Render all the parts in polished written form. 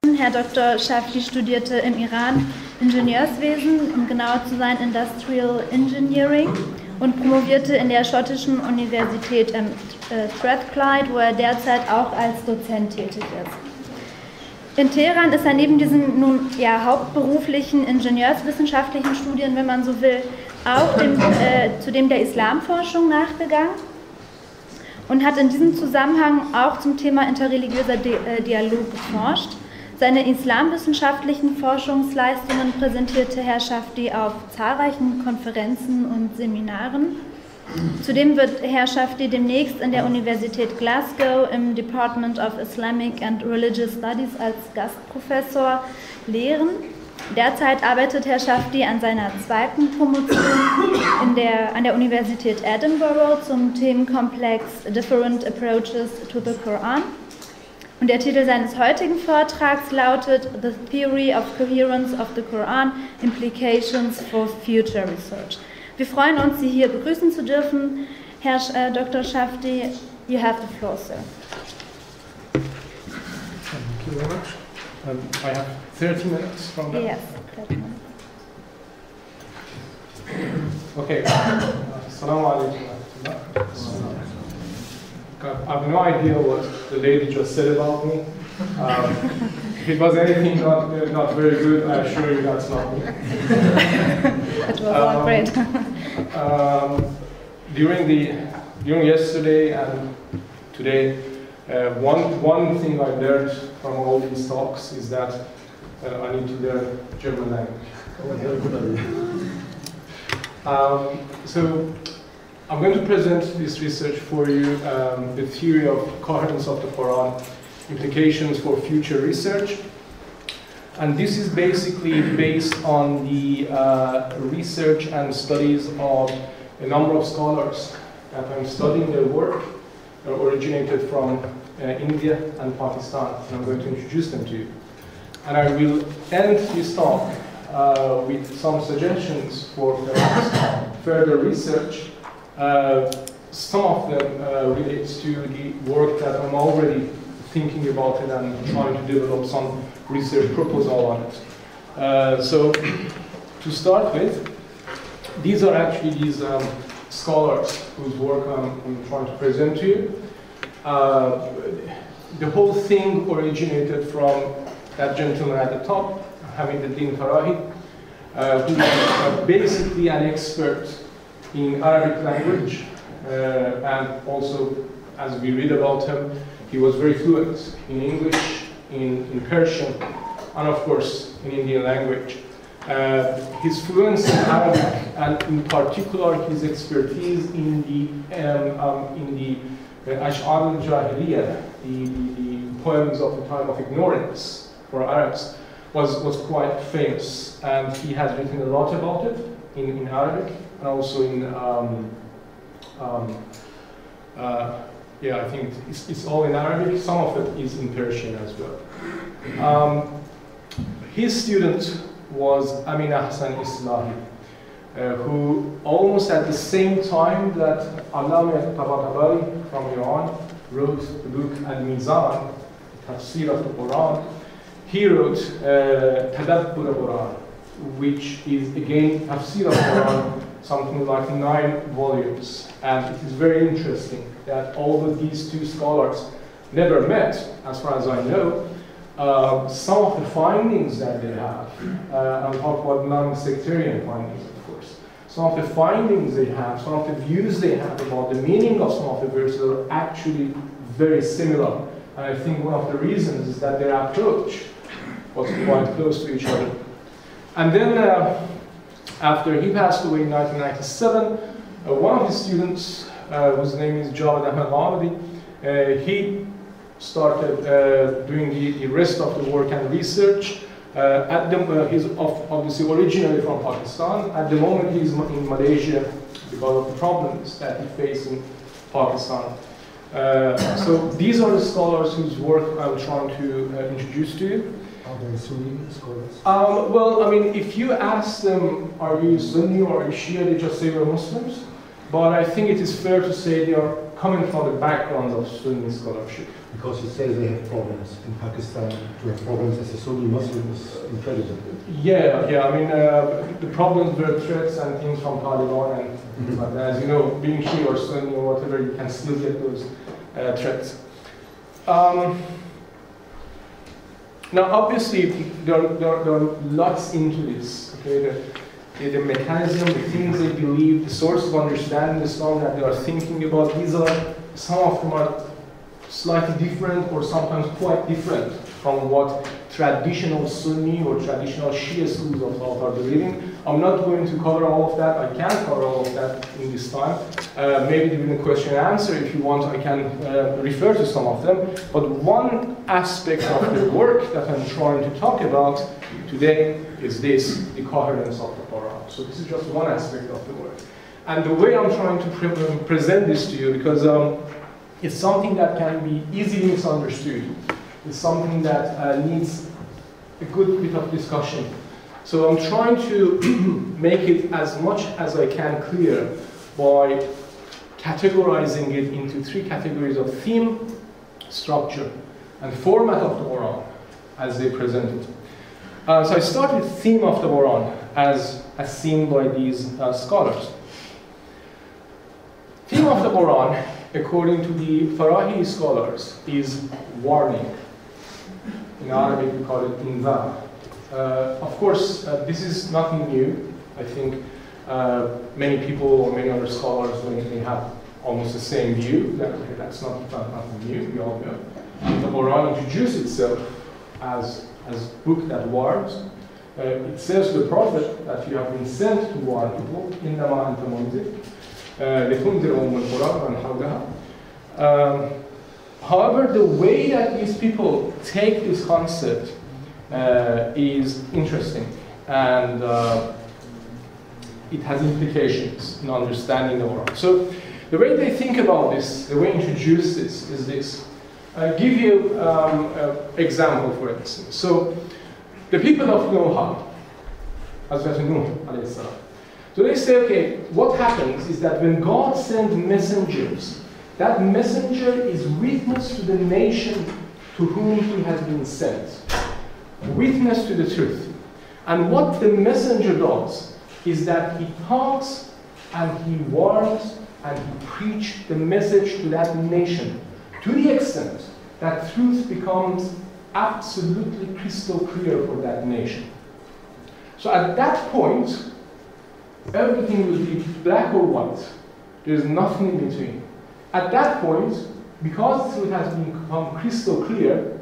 Herr Dr. Shafti studierte im Iran Ingenieurswesen, um genauer zu sein Industrial Engineering, und promovierte in der schottischen Universität Strathclyde, wo er derzeit auch als Dozent tätig ist. In Teheran ist er neben diesen nun hauptberuflichen ingenieurswissenschaftlichen Studien, wenn man so will, auch zudem der Islamforschung nachgegangen und hat in diesem Zusammenhang auch zum Thema interreligiöser Dialog geforscht. Seine islamwissenschaftlichen Forschungsleistungen präsentierte Herr Shafti auf zahlreichen Konferenzen und Seminaren. Zudem wird Herr Shafti demnächst in der Universität Glasgow im Department of Islamic and Religious Studies als Gastprofessor lehren. Derzeit arbeitet Herr Shafti an seiner zweiten Promotion an der Universität Edinburgh zum Themenkomplex Different Approaches to the Quran. Und der Titel seines heutigen Vortrags lautet The Theory of Coherence of the Quran, Implications for Future Research. Wir freuen uns, Sie hier begrüßen zu dürfen. Herr Dr. Shafti, you have the floor, sir. Thank you very much. I have 30 minutes from now. Yes, 30 minutes. Okay. Assalamu alaikum. I have no idea what the lady just said about me. If it was anything not very good, I assure you that's not me. It was all great. During yesterday and today, one thing I learned from all these talks is that I need to learn German language. So I'm going to present this research for you, the theory of coherence of the Quran, implications for future research. And this is basically based on the research and studies of a number of scholars that I'm studying their work, originated from India and Pakistan, and I'm going to introduce them to you. And I will end this talk with some suggestions for further research. Some of them relates to the work that I'm already thinking about it and trying to develop some research proposal on it. So to start with, these are actually these scholars whose work I'm trying to present to you. The whole thing originated from that gentleman at the top, Hamiduddin Farahi, who is basically an expert in Arabic language, and also, as we read about him, he was very fluent in English, in Persian, and of course in Indian language. His fluency in Arabic, and in particular his expertise in the Ash'ar al-Jahiliyyah, the poems of the time of ignorance for Arabs, was quite famous, and he has written a lot about it in Arabic and also in I think it's all in Arabic. Some of it is in Persian as well. His student was Amin Ahsan Islahi, who almost at the same time that Allama Tabatabai from Iran wrote the book Al-Mizan, Tafsir of the Quran, he wrote Tadabbur al-Quran, which is again Tafsir of the Quran, something like 9 volumes. And it is very interesting that although these two scholars never met, as far as I know, some of the findings that they have, I'm talking about non-sectarian findings, of course, some of the findings they have, some of the views they have about the meaning of some of the verses are actually very similar. And I think one of the reasons is that their approach was quite close to each other. And then, after he passed away in 1997, one of his students, whose name is Javed Ahmed Mahmoudi, he started doing the rest of the work and research. He's obviously originally from Pakistan. At the moment, he's in Malaysia because of the problems that he faced in Pakistan. So these are the scholars whose work I'm trying to introduce to you. Are they Sunni scholars? Well, I mean, if you ask them, are you Sunni or are you Shia, they just say we're Muslims. But I think it is fair to say they are coming from the background of Sunni scholarship. Because you say they have problems in Pakistan. To have problems as a Sunni Muslim is incredible. Yeah. I mean, the problems were threats and things from Taliban and things like that. As you know, being Shia or Sunni or whatever, you can still get those threats. Now, obviously, there are lots into this. Okay, the mechanism, the things they believe, the source of understanding Islam that they are thinking about. These are, some of them are slightly different or sometimes quite different from what traditional Sunni or traditional Shia schools of thought are believing. I'm not going to cover all of that. I can cover all of that in this time. Maybe during the question and answer, if you want, I can refer to some of them. But one aspect of the work that I'm trying to talk about today is this, the coherence of the Quran. So this is just one aspect of the work. And the way I'm trying to present this to you, because it's something that can be easily misunderstood. It's something that needs a good bit of discussion. So I'm trying to make it as much as I can clear by categorizing it into three categories of theme, structure, and format of the Quran as they present it. So I start with theme of the Quran as seen by these scholars. Theme of the Quran, according to the Farahi scholars, is warning. In Arabic we call it inzar. Of course, this is nothing new. I think many people or many other scholars may have almost the same view. That's not nothing new, we all know. The Quran introduced itself as a book that warns. It says to the Prophet that you have been sent to warn people. إِنَّمَا أَنْتَ مُنْذِرٌ لِتُنْذِرَ أُمَّ الْقُرَى وَمَنْ حَوْلَهَا. However, the way that these people take this concept is interesting, and it has implications in understanding the Quran. So the way they think about this, the way they introduce this, is this. I'll give you an example, for instance. So the people of Noah, Hazrat Nuh alayhi salam. So they say, okay, what happens is that when God sends messengers, that messenger is witness to the nation to whom he has been sent. Witness to the truth. And what the messenger does is that he talks and he warns and he preaches the message to that nation to the extent that truth becomes absolutely crystal clear for that nation. So at that point, everything will be black or white. There's nothing in between. At that point, because truth has become crystal clear,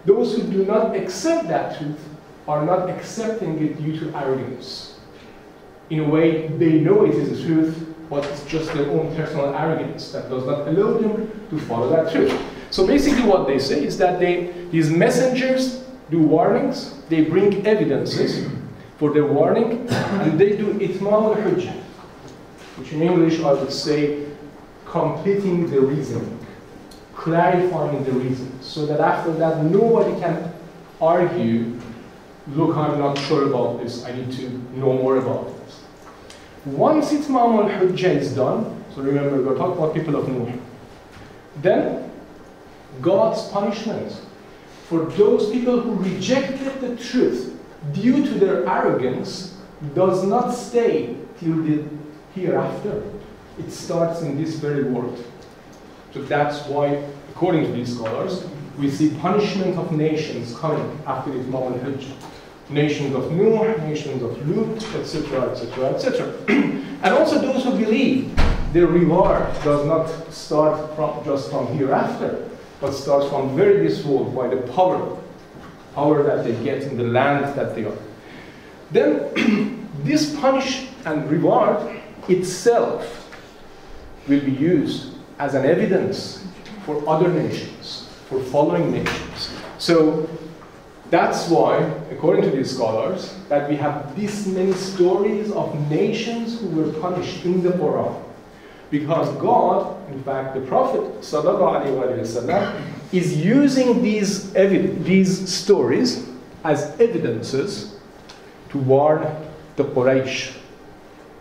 those who do not accept that truth are not accepting it due to arrogance. In a way, they know it is the truth, but it's just their own personal arrogance that does not allow them to follow that truth. So basically what they say is that these messengers do warnings, they bring evidences for their warning, and they do itmam al-hujjah, which in English I would say completing the reasoning, clarifying the reason, so that after that nobody can argue, look, I'm not sure about this, I need to know more about this. Once itmam al-hujjah is done, so remember we're talking about people of Nuh, then God's punishment for those people who rejected the truth due to their arrogance does not stay till the hereafter. It starts in this very world. So that's why, according to these scholars, we see punishment of nations coming after this moment of Hajj. Nations of Nuh, nations of Lut, etc., etc., etc. And also those who believe their reward does not start just from hereafter, but starts from very this world by the power that they get in the land that they are. Then this punish and reward itself will be used as an evidence for other nations, for following nations. So that's why, according to these scholars, that we have this many stories of nations who were punished in the Quran. Because God, in fact, the Prophet ﷺ, is using these stories as evidences to warn the Quraysh,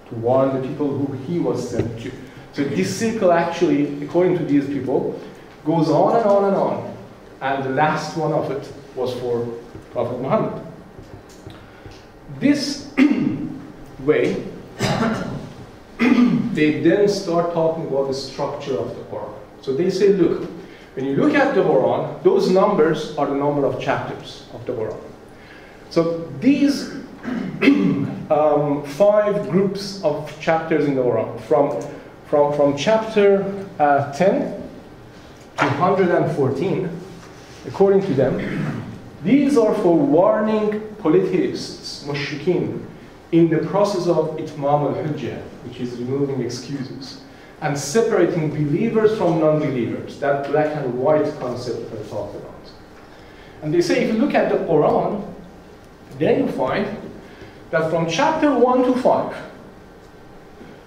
to warn the people who he was sent to. So this circle actually, according to these people, goes on and on and on. And the last one of it was for Prophet Muhammad. This way, they then start talking about the structure of the Quran. So they say, look, when you look at the Quran, those numbers are the number of chapters of the Quran. So these 5 groups of chapters in the Quran, from chapter 10 to 114, according to them, these are for warning polytheists, mushrikeen, in the process of itmam al-hujjah, which is removing excuses, and separating believers from non-believers, that black and white concept that I talked about. And they say, if you look at the Quran, then you find that from chapter 1 to 5,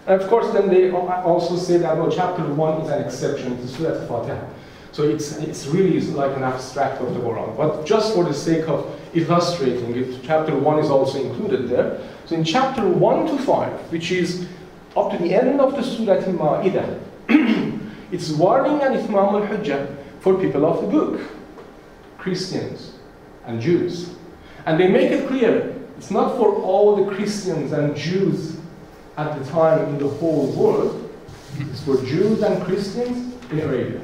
and of course then they also say that, well, chapter 1 is an exception to Surah Al-Fatiha. So it's really like an abstract of the Quran. But just for the sake of illustrating it, chapter 1 is also included there. So in chapter 1 to 5, which is up to the end of the Surah Al-Ma'idah, it's warning and itmam al-hujjah for people of the book, Christians and Jews. And they make it clear, it's not for all the Christians and Jews at the time in the whole world, it's for Jews and Christians in Arabia.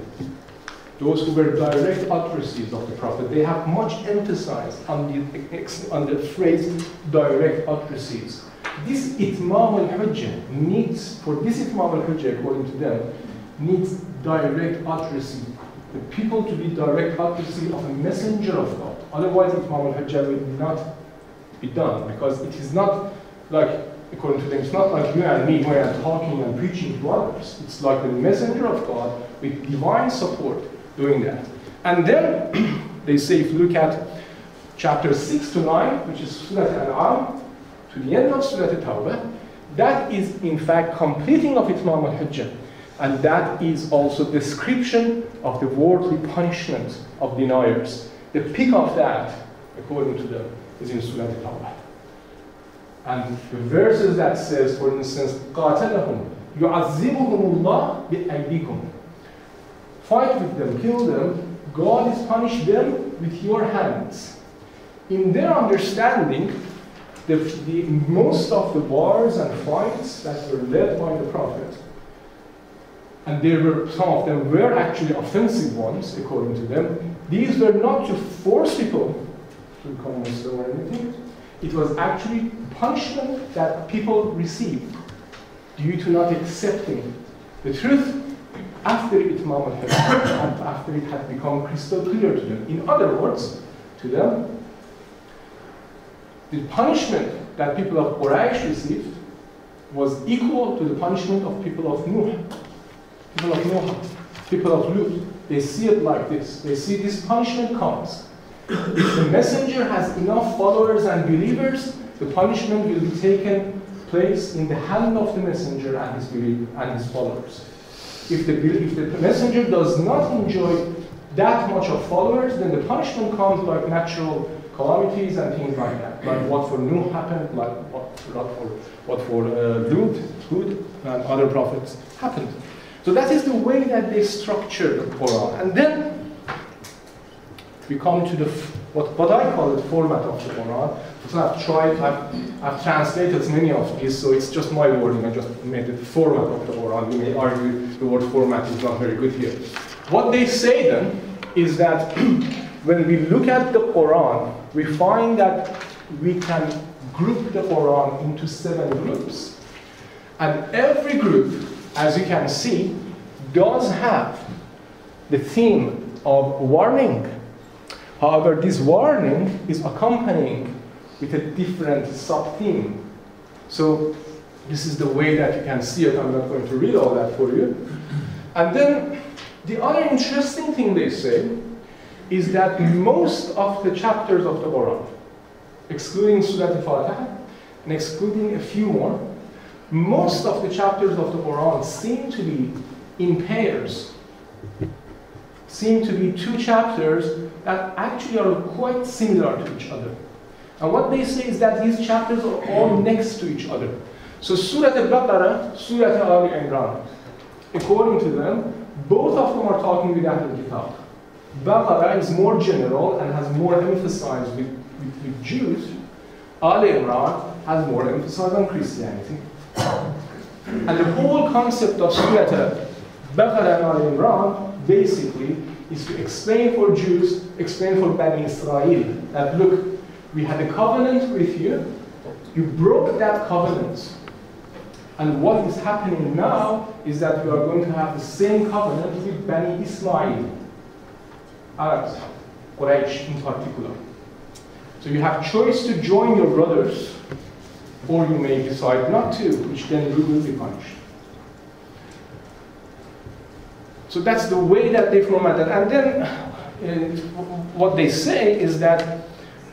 Those who were direct utterances of the Prophet, they have much emphasis on the phrase direct utterances. This itmam al-hujjah needs, for this itmam al-hujjah, according to them, needs direct utterances. The people to be direct utterances of a messenger of God. Otherwise, itmam al-hujjah will not be done, because it is not like, according to them, it's not like you and me who are talking and preaching to others. It's like the messenger of God with divine support doing that. And then they say, if you look at chapter 6 to 9, which is Surah Al-An'am, to the end of Surah Al-Tawbah, that is in fact completing of itmam al-hujjah. And that is also description of the worldly punishment of deniers. The peak of that, according to them, is in Surah Al-Tawbah. And the verses that says, for instance, قَاتَلَهُمْ يُعَذِّبُهُمُ اللَّهُ بِأَيْدِيكُمْ. Fight with them, kill them, God is punish them with your hands. In their understanding, most of the wars and fights that were led by the Prophet, and some of them were actually offensive ones, according to them, these were not to force people to become Muslim or anything. It was actually punishment that people received due to not accepting the truth after itmam al-hujjah, and after it had become crystal clear to them. In other words, to them, the punishment that people of Quraysh received was equal to the punishment of people of Nuh, people of Lut. They see it like this. They see this punishment comes. If the messenger has enough followers and believers, the punishment will be taken place in the hand of the messenger and his followers. If the messenger does not enjoy that much of followers, then the punishment comes like natural calamities and things like that, like what for Nuh happened, like what for Lut, Hud, and other prophets happened. So that is the way that they structure the Quran. And then we come to what I call the format of the Quran. So I've translated many of these, so it's just my wording. I just made the format of the Quran. We may argue the word format is not very good here. What they say then is that when we look at the Quran, we find that we can group the Quran into 7 groups. And every group, as you can see, does have the theme of warning. However, this warning is accompanying with a different sub-theme. So this is the way that you can see it. I'm not going to read all that for you. And then the other interesting thing they say is that most of the chapters of the Quran, excluding Surah Al-Fatiha and excluding a few more, most of the chapters of the Quran seem to be in pairs, seem to be 2 chapters that actually are quite similar to each other. And what they say is that these chapters are all next to each other. So Surah Al-Baqarah, Surah Al-Imran, according to them, both of them are talking with Ahlul Kitab. Baqarah is more general and has more emphasis with Jews. Al Imran has more emphasis on Christianity. And the whole concept of Surah Baqarah and Al Imran basically is to explain for Jews, explain for Bani Israel, that look, we had a covenant with you, you broke that covenant. And what is happening now is that we are going to have the same covenant with Bani Ismail, Arabs, Quraysh in particular. So you have choice to join your brothers, or you may decide not to, which then you will be punished. So that's the way that they format it. And then what they say is that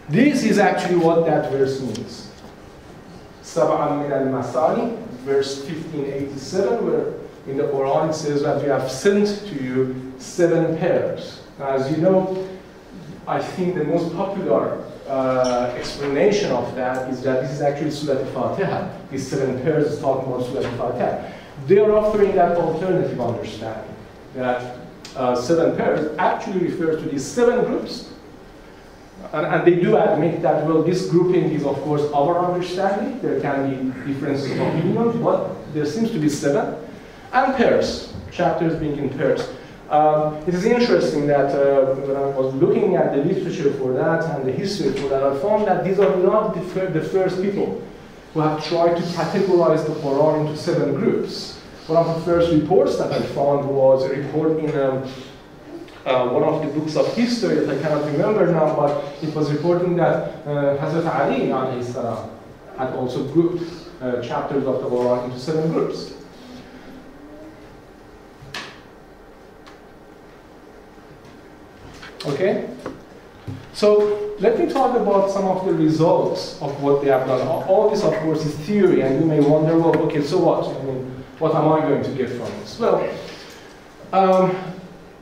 this is actually what that verse means. Sab'an min al-masani, verse 1587, where in the Quran it says that we have sent to you 7 pairs. Now, as you know, I think the most popular explanation of that is that this is actually Surah Al-Fatiha. These 7 pairs is talking about Surah Al-Fatiha. They are offering that alternative understanding, that 7 pairs actually refers to these 7 groups. And they do admit that, well, this grouping is, of course, our understanding. There can be differences of opinion, but there seems to be 7. And pairs, chapters being in pairs. It is interesting that when I was looking at the literature for that and the history for that, I found that these are not the first people who have tried to categorize the Quran into 7 groups. One of the first reports that I found was a report in one of the books of history that I cannot remember now, but it was reporting that Hazrat Ali alayhi salam had also grouped chapters of the Quran into 7 groups. Okay? So let me talk about some of the results of what they have done. All this, of course, is theory, and you may wonder, well, okay, so what? I mean, what am I going to get from this? Well,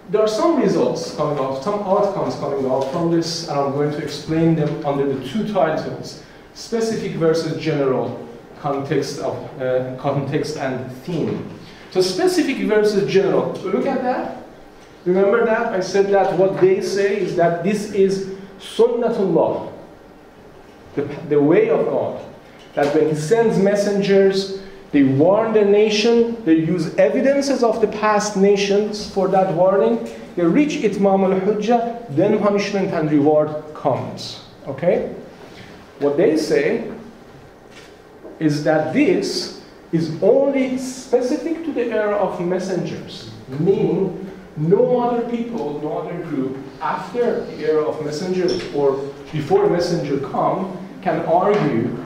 there are some results coming out, some outcomes coming out from this, and I'm going to explain them under the 2 titles: specific versus general, context and theme. So specific versus general. Look at that. Remember that? I said that what they say is that this is sunnatullah, the way of God. That when He sends messengers, they warn the nation, they use evidences of the past nations for that warning, they reach itmam al-hujjah, then punishment and reward comes. Okay? What they say is that this is only specific to the era of messengers, meaning no other people, no other group after the era of messengers or before a messenger come can argue,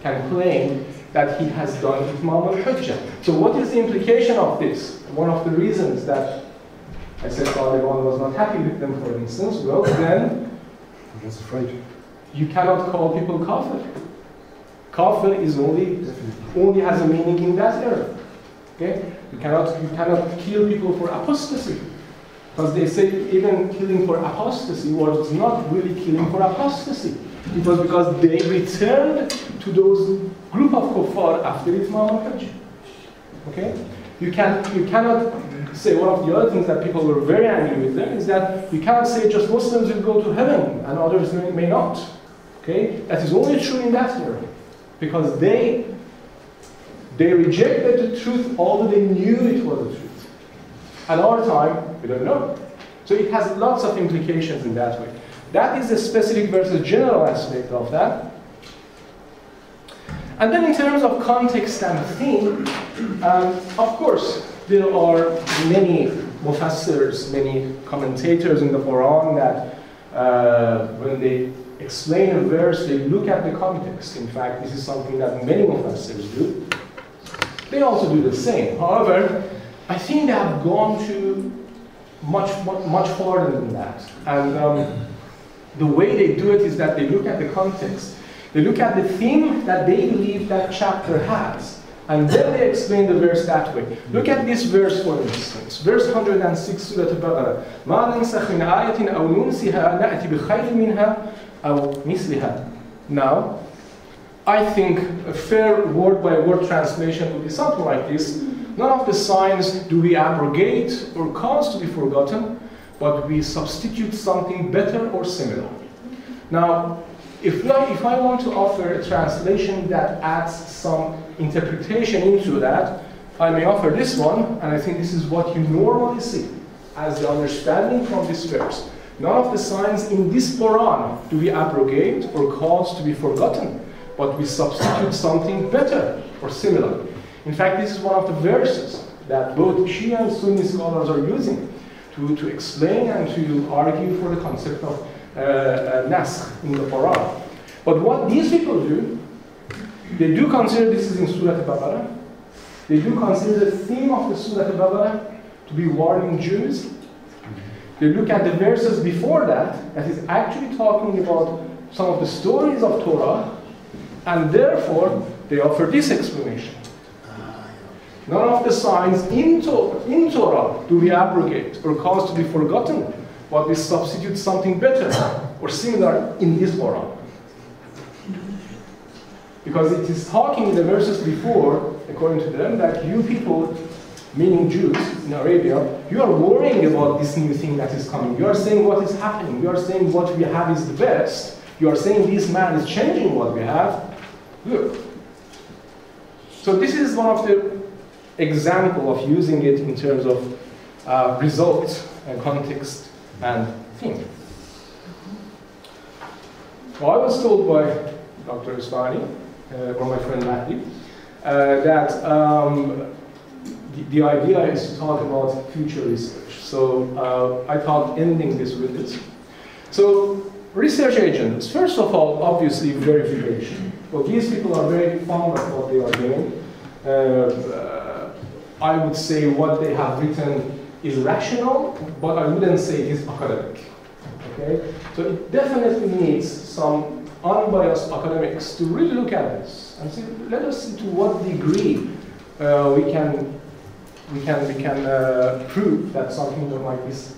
can claim that he has done itmam al-hujjah. So what is the implication of this? One of the reasons that I said Taliban was not happy with them, for instance, well then, I was afraid. You cannot call people kafir. Kafir is only has a meaning in that era. Okay? You cannot kill people for apostasy. Because they say even killing for apostasy was not really killing for apostasy. It was because they returned to those group of kuffar after itmam al-hujjah. Okay? You cannot say, one of the other things that people were very angry with them is that you cannot say just Muslims will go to heaven and others may not. Okay? That is only true in that era. Because they rejected the truth although they knew it was the truth. At our time, we don't know. So it has lots of implications in that way. That is the specific versus general aspect of that. And then in terms of context and theme, of course, there are many mufassirs, many commentators in the Quran that when they explain a verse, they look at the context. In fact, this is something that many mufassirs do. They also do the same. However, I think they have gone to much farther than that. And the way they do it is that they look at the context. They look at the theme that they believe that chapter has. And then they explain the verse that way. Look at this verse, for instance. Verse 106, Surah Al-Baqarah. مَا نَنْسَخْ مِنْ آيَةٍ أَوْ نُنْسِهَا نَأْتِ بِخَيْرٍ مِنْهَا أَوْ مِثْلِهَا. Now, I think a fair word-by-word translation would be something like this. None of the signs do we abrogate or cause to be forgotten, but we substitute something better or similar. Now, if I want to offer a translation that adds some interpretation into that, I may offer this one, and I think this is what you normally see as the understanding from this verse. None of the signs in this Quran do we abrogate or cause to be forgotten, but we substitute something better or similar. In fact, this is one of the verses that both Shia and Sunni scholars are using to explain and to argue for the concept of naskh in the Quran. But what these people do, they do consider this is in Surah Al-Baqarah. They do consider the theme of the Surah Al-Baqarah to be warning Jews. They look at the verses before that is actually talking about some of the stories of Torah, and therefore they offer this explanation. None of the signs in Torah do we abrogate or cause to be forgotten, but we substitute something better or similar in this Quran. Because it is talking in the verses before, according to them, that you people, meaning Jews in Arabia, you are worrying about this new thing that is coming. You are saying what is happening. You are saying what we have is the best. You are saying this man is changing what we have. Look. So this is one of the examples of using it in terms of result and context and theme. Well, I was told by Dr. Usmani, or my friend Mahdi, that the idea is to talk about future research. So I thought ending this with this. So research agents, first of all, obviously verification. Well, these people are very fond of what they are doing. I would say what they have written is rational, but I wouldn't say it is academic. Okay? So it definitely needs some unbiased academics to really look at this and see, let us see to what degree we can prove that something like this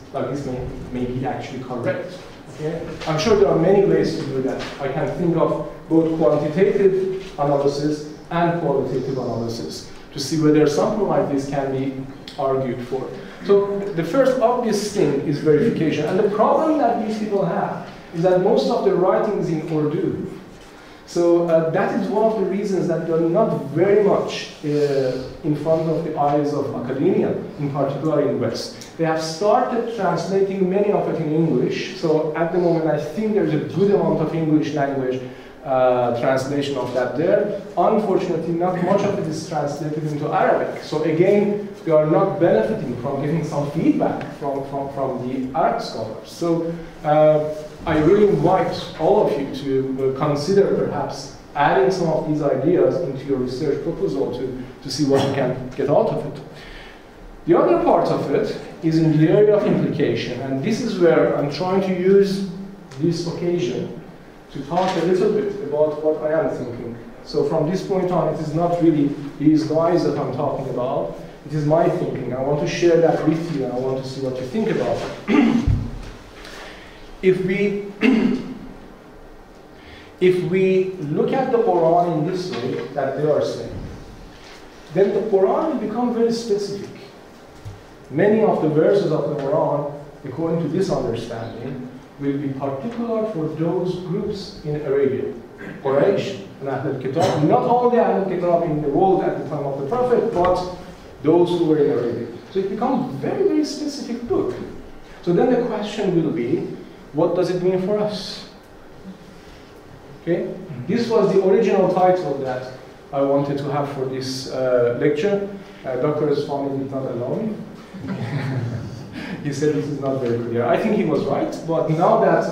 may be actually correct. Okay? I'm sure there are many ways to do that. I can think of both quantitative analysis and qualitative analysis to see whether something like this can be argued for. So the first obvious thing is verification. And the problem that these people have is that most of the writing is in Urdu. So that is one of the reasons that they are not very much in front of the eyes of academia, in particular in West. They have started translating many of it in English. So at the moment, I think there's a good amount of English language translation of that there. Unfortunately, not much of it is translated into Arabic. So again, they are not benefiting from getting some feedback from the Arab scholars. So I really invite all of you to consider perhaps adding some of these ideas into your research proposal to see what you can get out of it. The other part of it is in the area of implication, and this is where I'm trying to use this occasion to talk a little bit about what I am thinking. So from this point on, it is not really these guys that I'm talking about. It is my thinking. I want to share that with you, and I want to see what you think about it. If we look at the Quran in this way that they are saying, then the Quran will become very specific. Many of the verses of the Quran, according to this understanding, will be particular for those groups in Arabia. Quraysh and Ahlul Kitab, not all the Ahlul Kitab in the world at the time of the Prophet, but those who were in Arabia. So it becomes a very, very specific book. So then the question will be, what does it mean for us? Okay? This was the original title that I wanted to have for this lecture. Dr. Esfahani did not allow me. He said this is not very clear. I think he was right, but now that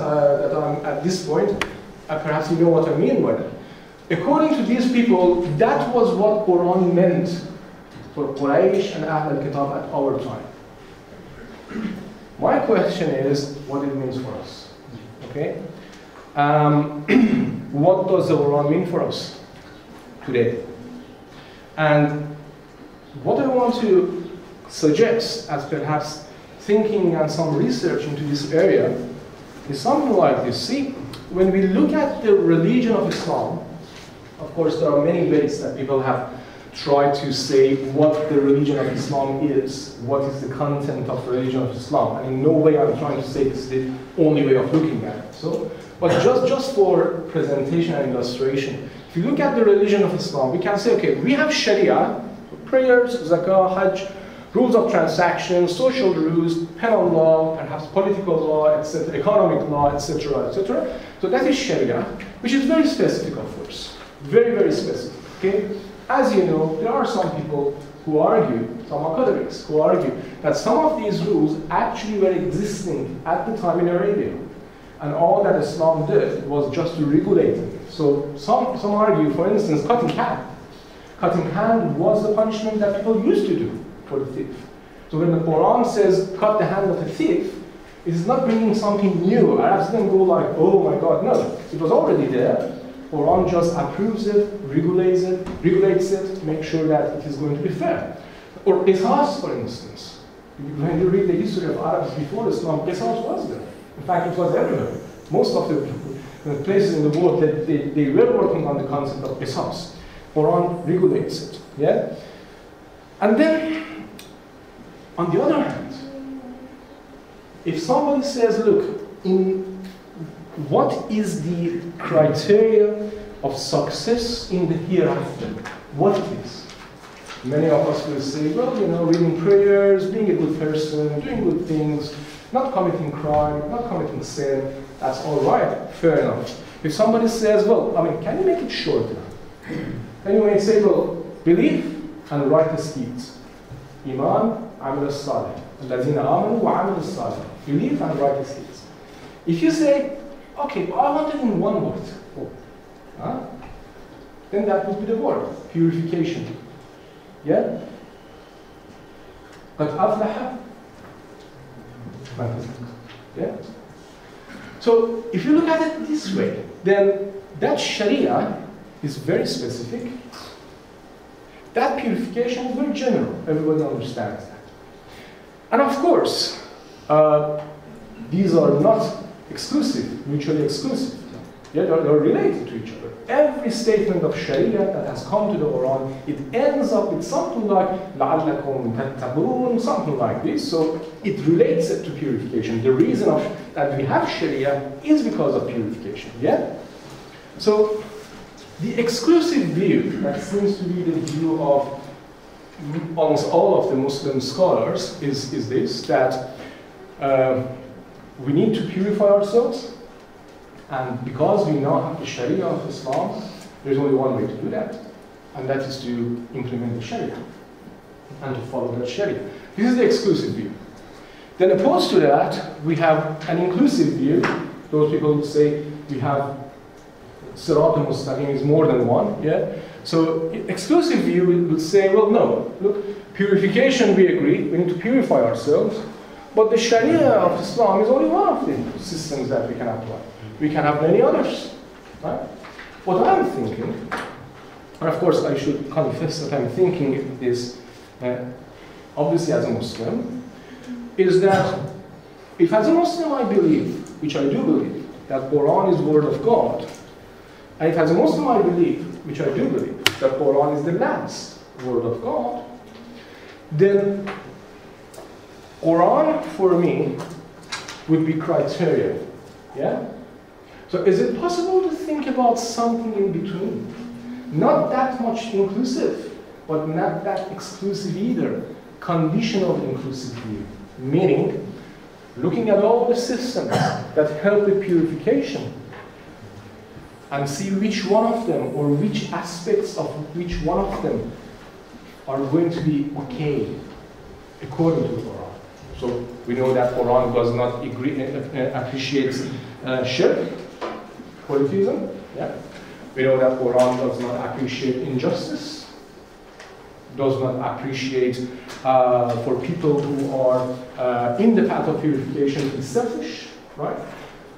I'm at this point, perhaps you know what I mean by that. According to these people, that was what Quran meant for Quraysh and Ahl al-Kitab at our time. My question is what it means for us. Okay? What does the Quran mean for us today? And what I want to suggest as perhaps thinking and some research into this area is something like this. See, when we look at the religion of Islam, of course there are many ways that people have try to say what the religion of Islam is, what is the content of the religion of Islam. And in no way I'm trying to say this is the only way of looking at it. So, but just for presentation and illustration, if you look at the religion of Islam, we can say, okay, we have Sharia, prayers, zakah, hajj, rules of transactions, social rules, penal law, perhaps political law, etc., economic law, etc., etc. So that is Sharia, which is very specific, of course, very, very specific. Okay, as you know, there are some people who argue, some academics who argue that some of these rules actually were existing at the time in Arabia, and all that Islam did was just to regulate it. So some argue, for instance, cutting hand. Cutting hand was the punishment that people used to do for the thief. So when the Quran says cut the hand of a thief, it is not bringing something new. Arabs didn't go like, oh my God, no. It was already there. Quran just approves it, regulates it, make sure that it is going to be fair. Or qisas, for instance. When you read the history of Arabs before Islam, qisas was there. In fact, it was everywhere. Most of the places in the world that they were working on the concept of qisas. Quran regulates it. Yeah? And then, on the other hand, if somebody says, look, what is the criteria of success in the hereafter? What is? Many of us will say, well, you know, reading prayers, being a good person, doing good things, not committing crime, not committing sin, that's all right, fair enough. If somebody says, well, I mean, can you make it shorter? Then you may say, well, belief and righteous deeds. Iman, amal salih. Allazina amanu wa amal salih. Belief and righteous deeds. If you say, okay, I want it in one word, then that would be the word, purification. Yeah? Qad aflaha. Yeah? So, if you look at it this way, then that Sharia is very specific. That purification is very general. Everybody understands that. And of course, these are not exclusive, mutually exclusive. Yeah, they're related to each other. Every statement of Sharia that has come to the Quran, it ends up with something like لَعَلَّكُمْ تَتَّقُونَ, something like this. So it relates it to purification. The reason that we have Sharia is because of purification. Yeah? So the exclusive view that seems to be the view of almost all of the Muslim scholars is this, that we need to purify ourselves, and because we now have the Sharia of Islam, there's only one way to do that, and that is to implement the Sharia and to follow that Sharia. This is the exclusive view. Then opposed to that, we have an inclusive view. Those people say we have Sirat al-Mustaqim is more than one. Yeah. So exclusive view will say, well, no, look, purification we agree, we need to purify ourselves, but the Sharia of Islam is only one of the systems that we can apply. We can have many others. Right? What I'm thinking, and of course I should confess that I'm thinking this obviously as a Muslim, is that if as a Muslim I believe, which I do believe, that Quran is word of God, and if as a Muslim I believe, which I do believe, that Quran is the last word of God, then Quran for me would be criteria. Yeah? So is it possible to think about something in between? Not that much inclusive, but not that exclusive either. Conditional inclusive view. Meaning, looking at all the systems that help with purification and see which one of them or which aspects of which one of them are going to be okay according to the Quran. So we know that Quran does not appreciate shirk, polytheism. Yeah? We know that Quran does not appreciate injustice, does not appreciate for people who are in the path of purification to be selfish, right?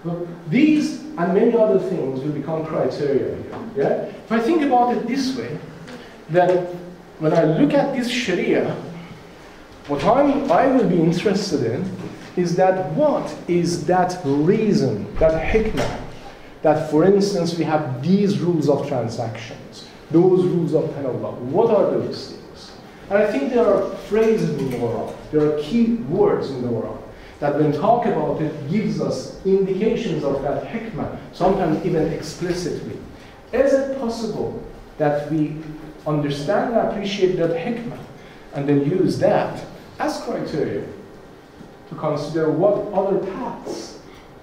Well, these and many other things will become criteria here. Yeah? If I think about it this way, then when I look at this Sharia, what I will be interested in is that what is that reason, that hikmah, that for instance we have these rules of transactions, those rules of Allah. What are those things? And I think there are phrases in the Quran, there are key words in the Quran that when talk about it gives us indications of that hikmah, sometimes even explicitly. Is it possible that we understand and appreciate that hikmah and then use that as criteria to consider what other paths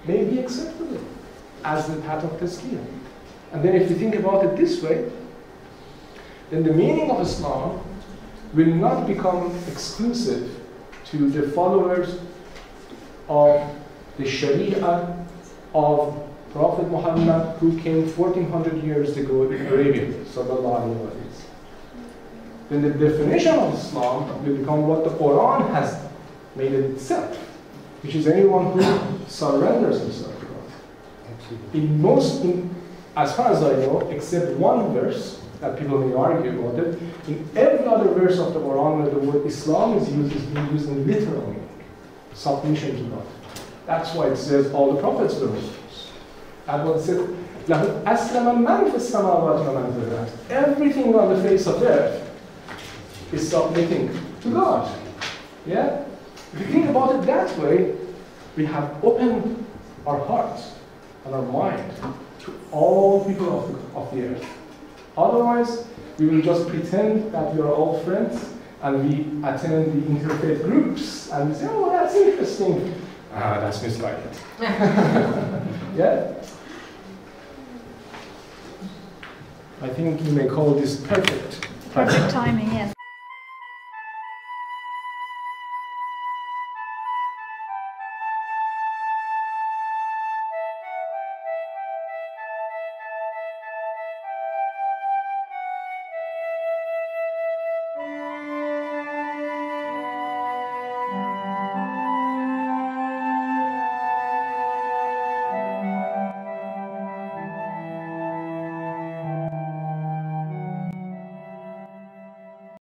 may be acceptable as the path of tazkiyah? And then if you think about it this way, then the meaning of Islam will not become exclusive to the followers of the Sharia of Prophet Muhammad, who came 1400 years ago in Arabia, sallallahu alaihi wasallam. Then the definition of Islam will become what the Quran has made it itself, which is anyone who surrenders himself to God. As far as I know, except one verse that people may argue about it, in every other verse of the Quran where the word Islam is used, is being used in literal meaning, submission to God. That's why it says all the prophets were Muslims. And what it said, لَهُ أَسْلَمَ مَنْ فِي السَّمَاوَاتِ وَمَنْ فِي الْأَرْضِ. Everything on the face of the earth is submitting to God. Yeah? If you think about it that way, we have opened our hearts and our mind to all people of the earth. Otherwise, we will just pretend that we are all friends and we attend the interfaith groups and we say, oh, that's interesting. Ah, that's misguided. Yeah? I think you may call this perfect. Perfect timing, yes.